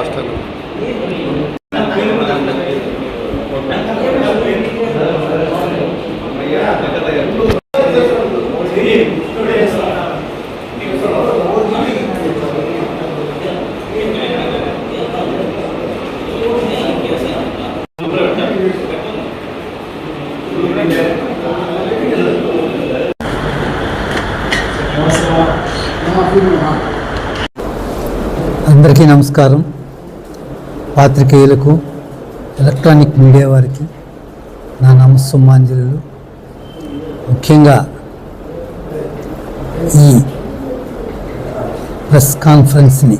Hostel. అందరికీ నమస్కారం. పాత్రికేయులకు, electronic media వారికి నా నమస్సుమాంజలు. ముఖ్యంగా ఈ ప్రెస్ కాన్ఫరెన్స్ని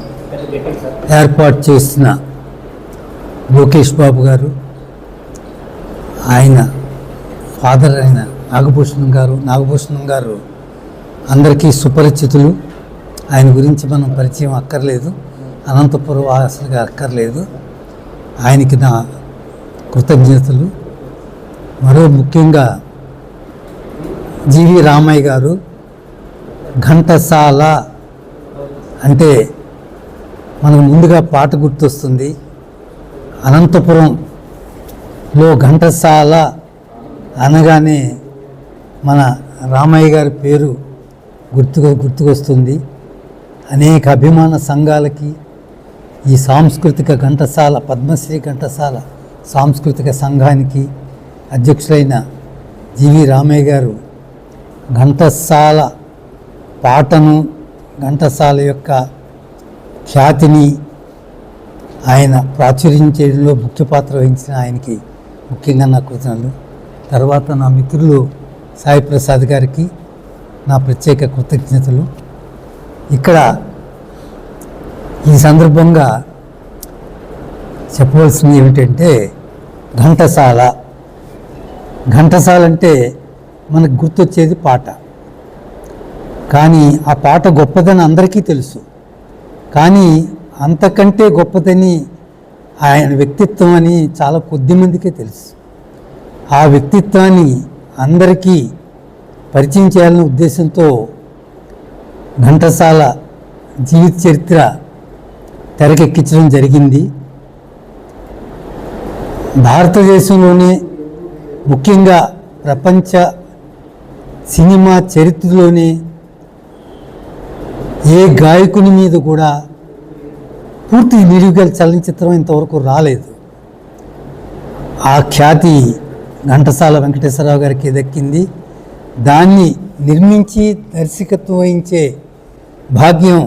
ఏర్పాటు చేసిన లోకేష్ బాబు గారు, ఆయన ఫాదర్ అయిన నాగభూషణం గారు అందరికీ సుపరిచితులు. ఆయన గురించి మనం పరిచయం అక్కర్లేదు, అనంతపురం వాసులుగా అక్కర్లేదు. ఆయనకి నా కృతజ్ఞతలు. మరో ముఖ్యంగా జీవి రామయ్య గారు, ఘంటసాల అంటే మనకు ముందుగా పాట గుర్తొస్తుంది. అనంతపురంలో ఘంటసాల అనగానే మన రామయ్య గారి పేరు గుర్తుకొస్తుంది. అనేక అభిమాన సంఘాలకి ఈ సాంస్కృతిక ఘంటసాల, పద్మశ్రీ ఘంటసాల సాంస్కృతిక సంఘానికి అధ్యక్షులైన జీవి రామయ్య గారు ఘంటసాల పాటను, ఘంటసాల యొక్క ఖ్యాతిని ఆయన ప్రాచుర్యం చేయడంలో ముఖ్య పాత్ర వహించిన ఆయనకి ముఖ్యంగా నా కృతజ్ఞతలు. తర్వాత నా మిత్రులు సాయి ప్రసాద్ గారికి నా ప్రత్యేక కృతజ్ఞతలు. ఇక్కడ ఈ సందర్భంగా చెప్పవలసింది ఏమిటంటే, ఘంటసాల అంటే మనకు గుర్తొచ్చేది పాట. కానీ ఆ పాట గొప్పదని అందరికీ తెలుసు. కానీ అంతకంటే గొప్పదని ఆయన వ్యక్తిత్వం అని చాలా కొద్ది మందికే తెలుసు. ఆ వ్యక్తిత్వాన్ని అందరికీ పరిచయం చేయాలనే ఉద్దేశంతో ఘంటసాల జీవిత చరిత్ర తెరకెక్కించడం జరిగింది. భారతదేశంలోనే, ముఖ్యంగా ప్రపంచ సినిమా చరిత్రలోనే ఏ గాయకుని మీద కూడా పూర్తి నిలువుగల చలనచిత్రం ఇంతవరకు రాలేదు. ఆ ఖ్యాతి ఘంటసాల వెంకటేశ్వరరావు గారికి దక్కింది. దాన్ని నిర్మించి దర్శకత్వం వహించే భాగ్యం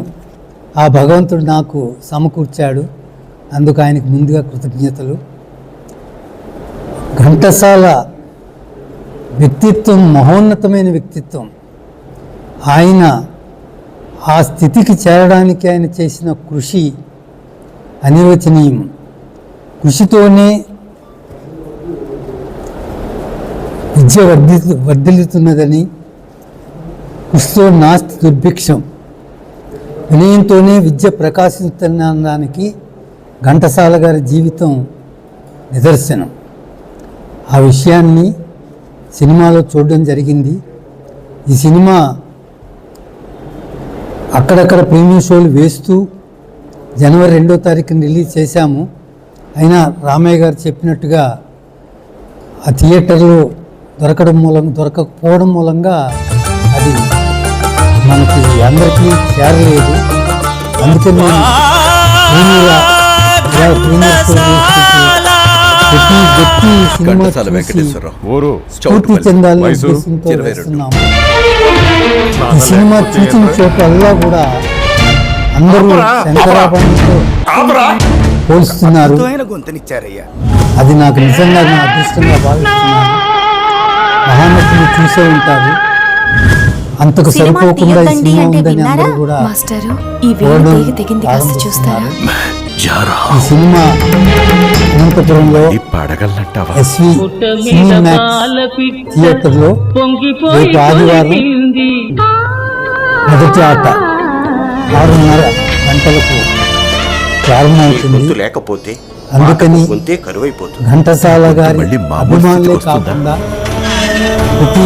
ఆ భగవంతుడు నాకు సమకూర్చాడు. అందుకు ఆయనకు ముందుగా కృతజ్ఞతలు. ఘంటసాల వ్యక్తిత్వం మహోన్నతమైన వ్యక్తిత్వం. ఆయన ఆ స్థితికి చేరడానికి ఆయన చేసిన కృషి అనిర్వచనీయం. కృషితోనే విద్య వర్ధిల్లుతున్నదని, కృషితో నాస్తి దుర్భిక్షం, వినయంతోనే విద్య ప్రకాశిస్తున్నదానికి ఘంటసాల గారి జీవితం నిదర్శనం. ఆ విషయాన్ని సినిమాలో చూడడం జరిగింది. ఈ సినిమా అక్కడక్కడ ప్రీమియం షోలు వేస్తూ జనవరి 2వ తారీఖున రిలీజ్ చేశాము. అయినా రామయ్య గారు చెప్పినట్టుగా ఆ థియేటర్లో దొరకకపోవడం మూలంగా అది మనకి అందరికీ చేరలేదు. అందుకని ప్రతి వ్యక్తి సినిమా స్ఫూర్తి చెందాలని ఉద్దేశంతో వేస్తున్నాము. ఈ సినిమా చూసిన చోటల్లా కూడా అందరూ శంకరాభరణంతో పోల్స్తున్నారు. అది నాకు నిజంగా నా అదృష్టంగా భావిస్తున్నాను. మహానటులు చూసే ఉంటారు, అంతకు సరిపోకుండా ఈ సినిమా ఉందని అందరూ కూడా ఆరంభిస్తున్నారు. ఈ సినిమా అనంతపురంలో ఎస్వి సినిమాక్స్ థియేటర్లో రేపు ఆదివారం మొదటి ఆట 6:30 గంటలకు ప్రారంభమవుతుంది. అందుకని ఘంటసాల గారి అభిమానులే కాకుండా ప్రతి